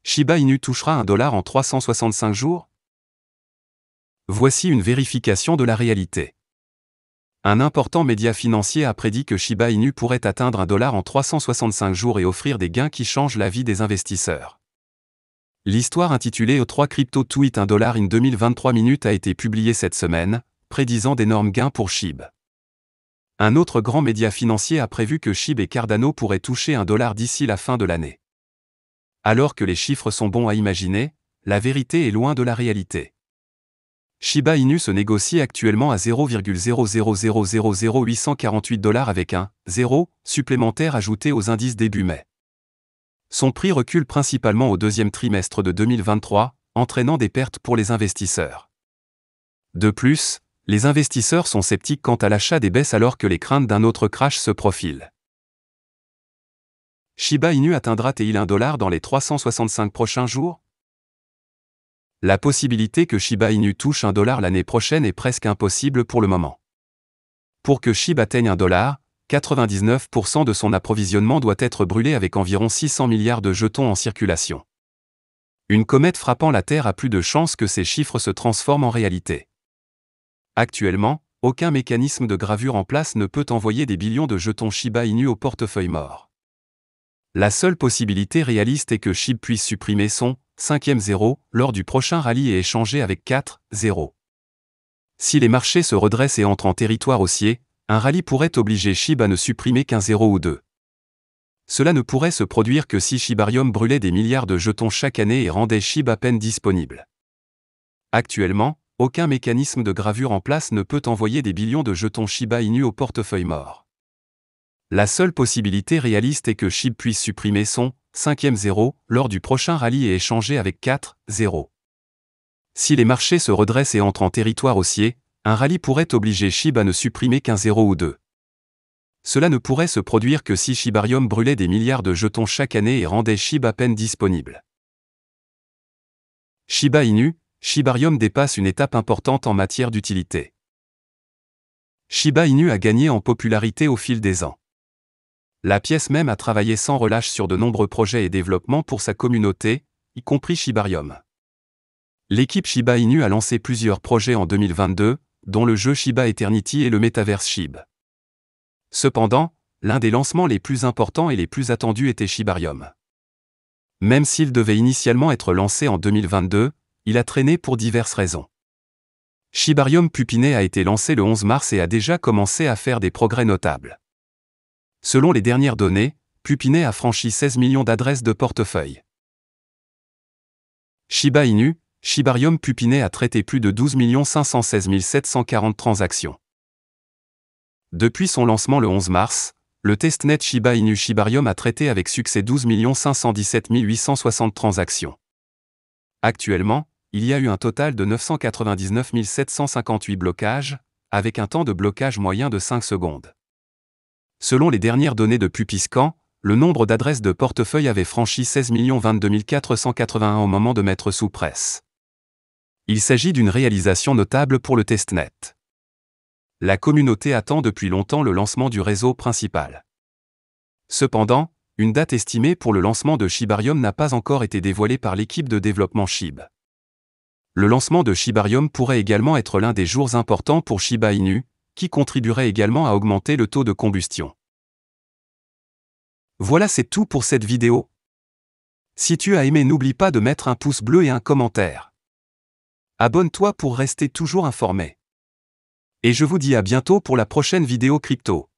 Shiba Inu touchera $1 en 365 jours? Voici une vérification de la réalité. Un important média financier a prédit que Shiba Inu pourrait atteindre $1 en 365 jours et offrir des gains qui changent la vie des investisseurs. L'histoire intitulée aux 3 crypto tweet $1 in 2023 minutes a été publiée cette semaine, prédisant d'énormes gains pour SHIB. Un autre grand média financier a prévu que SHIB et Cardano pourraient toucher $1 d'ici la fin de l'année. Alors que les chiffres sont bons à imaginer, la vérité est loin de la réalité. Shiba Inu se négocie actuellement à $0,0000848 avec un 0 supplémentaire ajouté aux indices début mai. Son prix recule principalement au deuxième trimestre de 2023, entraînant des pertes pour les investisseurs. De plus, les investisseurs sont sceptiques quant à l'achat des baisses alors que les craintes d'un autre crash se profilent. Shiba Inu atteindra-t-il $1 dans les 365 prochains jours? La possibilité que Shiba Inu touche $1 l'année prochaine est presque impossible pour le moment. Pour que SHIB atteigne $1, 99% de son approvisionnement doit être brûlé avec environ 600 milliards de jetons en circulation. Une comète frappant la Terre a plus de chances que ces chiffres se transforment en réalité. Actuellement, aucun mécanisme de gravure en place ne peut envoyer des billions de jetons Shiba Inu au portefeuille mort. La seule possibilité réaliste est que SHIB puisse supprimer son 5e 0 lors du prochain rallye et échanger avec 4 0. Si les marchés se redressent et entrent en territoire haussier, un rallye pourrait obliger SHIB à ne supprimer qu'un 0 ou 2. Cela ne pourrait se produire que si Shibarium brûlait des milliards de jetons chaque année et rendait SHIB à peine disponible. Actuellement, aucun mécanisme de gravure en place ne peut envoyer des billions de jetons Shiba Inu au portefeuille mort. La seule possibilité réaliste est que SHIB puisse supprimer son 5e 0 lors du prochain rallye et échanger avec 4 0. Si les marchés se redressent et entrent en territoire haussier, un rallye pourrait obliger SHIB à ne supprimer qu'un 0 ou 2. Cela ne pourrait se produire que si Shibarium brûlait des milliards de jetons chaque année et rendait SHIB à peine disponible. Shiba Inu, Shibarium dépasse une étape importante en matière d'utilité. Shiba Inu a gagné en popularité au fil des ans. La pièce même a travaillé sans relâche sur de nombreux projets et développements pour sa communauté, y compris Shibarium. L'équipe Shiba Inu a lancé plusieurs projets en 2022, dont le jeu Shiba Eternity et le Metaverse SHIB. Cependant, l'un des lancements les plus importants et les plus attendus était Shibarium. Même s'il devait initialement être lancé en 2022, il a traîné pour diverses raisons. Shibarium Pupiné a été lancé le 11 mars et a déjà commencé à faire des progrès notables. Selon les dernières données, Pupiné a franchi 16 millions d'adresses de portefeuille. Shiba Inu, Shibarium Pupiné a traité plus de 12 516 740 transactions. Depuis son lancement le 11 mars, le testnet Shiba Inu Shibarium a traité avec succès 12 517 860 transactions. Actuellement, il y a eu un total de 999 758 blocages, avec un temps de blocage moyen de 5 secondes. Selon les dernières données de Pupiscan, le nombre d'adresses de portefeuille avait franchi 16 022 481 au moment de mettre sous presse. Il s'agit d'une réalisation notable pour le testnet. La communauté attend depuis longtemps le lancement du réseau principal. Cependant, une date estimée pour le lancement de Shibarium n'a pas encore été dévoilée par l'équipe de développement SHIB. Le lancement de Shibarium pourrait également être l'un des jours importants pour Shiba Inu, qui contribuerait également à augmenter le taux de combustion. Voilà, c'est tout pour cette vidéo. Si tu as aimé, n'oublie pas de mettre un pouce bleu et un commentaire. Abonne-toi pour rester toujours informé. Et je vous dis à bientôt pour la prochaine vidéo crypto.